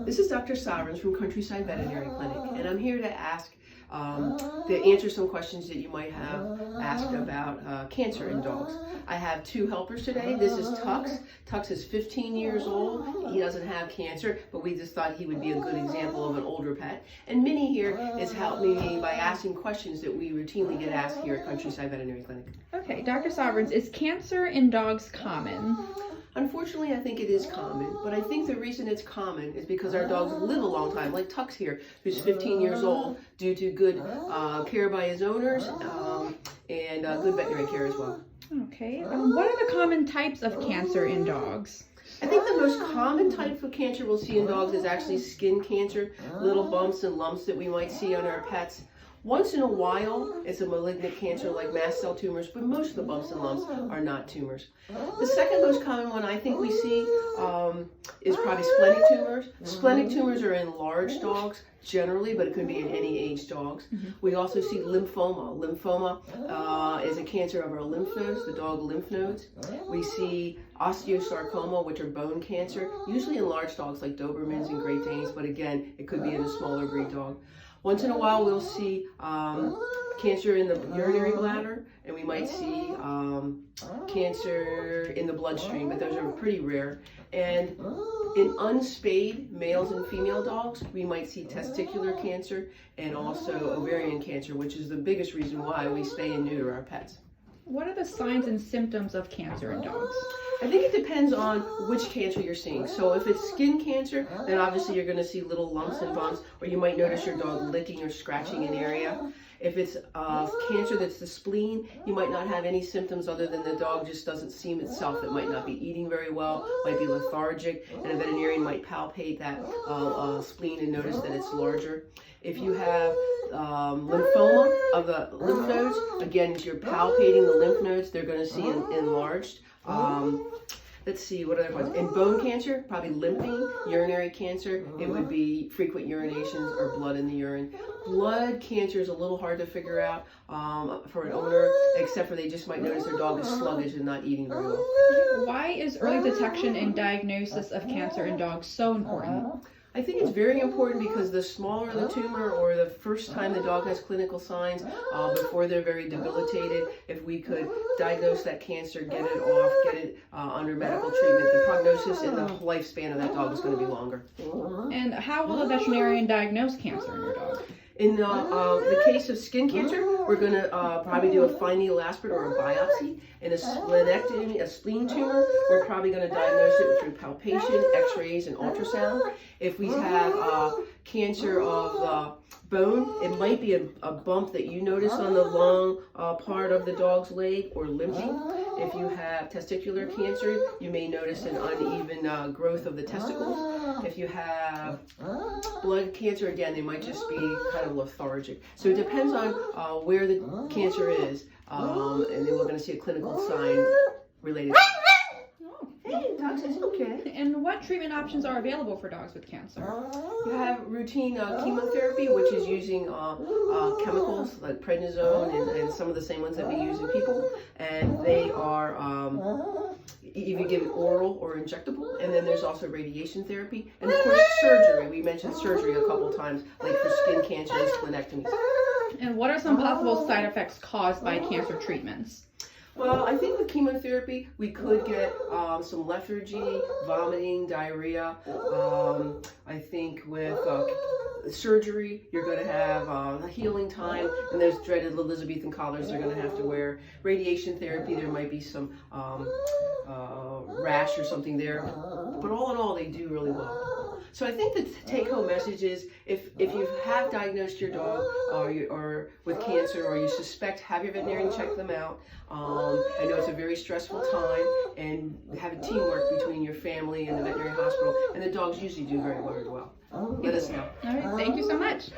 This is Dr. Soverns from Countryside Veterinary Clinic, and I'm here to answer some questions that you might have asked about cancer in dogs. I have two helpers today. This is Tux. Tux is 15 years old. He doesn't have cancer, but we just thought he would be a good example of an older pet. And Minnie here is helping me by asking questions that we routinely get asked here at Countryside Veterinary Clinic. Okay, Dr. Soverns, is cancer in dogs common? Unfortunately, I think it is common, but I think the reason it's common is because our dogs live a long time, like Tux here, who's 15 years old, due to good care by his owners and good veterinary care as well. Okay, what are the common types of cancer in dogs? I think the most common type of cancer we'll see in dogs is actually skin cancer, little bumps and lumps that we might see on our pets. Once in a while, it's a malignant cancer like mast cell tumors, but most of the bumps and lumps are not tumors. The second most common one I think we see is probably splenic tumors. Splenic tumors are in large dogs generally, but it could be in any age dogs. We also see lymphoma. Lymphoma is a cancer of our lymph nodes, the dog lymph nodes. We see osteosarcoma, which are bone cancer, usually in large dogs like Dobermans and Great Danes, but again, it could be in a smaller breed dog. Once in a while, we'll see cancer in the urinary bladder, and we might see cancer in the bloodstream, but those are pretty rare. And in unspayed males and female dogs, we might see testicular cancer and also ovarian cancer, which is the biggest reason why we spay and neuter our pets. What are the signs and symptoms of cancer in dogs? I think it depends on which cancer you're seeing. So if it's skin cancer, then obviously you're going to see little lumps and bumps, or you might notice your dog licking or scratching an area. If it's cancer that's the spleen, you might not have any symptoms other than the dog just doesn't seem itself. It might not be eating very well, might be lethargic, and a veterinarian might palpate that spleen and notice that it's larger. If you have lymphoma of the lymph nodes, again, if you're palpating the lymph nodes, they're going to see enlarged. Let's see, what other ones? In bone cancer, probably limping. Urinary cancer, it would be frequent urinations or blood in the urine. Blood cancer is a little hard to figure out for an owner, except for they just might notice their dog is sluggish and not eating very well. Why is early detection and diagnosis of cancer in dogs so important? I think it's very important because the smaller the tumor or the first time the dog has clinical signs before they're very debilitated, if we could diagnose that cancer, get it off, get it under medical treatment, the prognosis and the lifespan of that dog is going to be longer. And how will a veterinarian diagnose cancer in your dog? In the case of skin cancer, we're going to probably do a fine needle aspirate or a biopsy. In a splenectomy, a spleen tumor, we're probably going to diagnose it through palpation, x-rays, and ultrasound. If we have cancer of the bone, it might be a bump that you notice on the long part of the dog's leg or limping. If you have testicular cancer, you may notice an uneven growth of the testicles. If you have blood cancer, again, they might just be kind of lethargic. So it depends on where the cancer is, and then we're going to see a clinical sign related. Hey, dogs, it's okay. And what treatment options are available for dogs with cancer? You have routine chemotherapy, which is using chemicals like prednisone and some of the same ones that we use in people. And they are either given oral or injectable. And then there's also radiation therapy. And of course, surgery. We mentioned surgery a couple times, like for skin cancer and splenectomies. And what are some possible side effects caused by cancer treatments? Well, I think with chemotherapy, we could get some lethargy, vomiting, diarrhea. I think with surgery, you're going to have a healing time, and those dreaded Elizabethan collars they're going to have to wear. Radiation therapy, there might be some rash or something there. But all in all, they do really well. So I think the take-home message is if you have diagnosed your dog or with cancer or you suspect, have your veterinarian check them out. I know it's a very stressful time, and having teamwork between your family and the veterinary hospital, and the dogs usually do very well. Let us know. All right, thank you so much.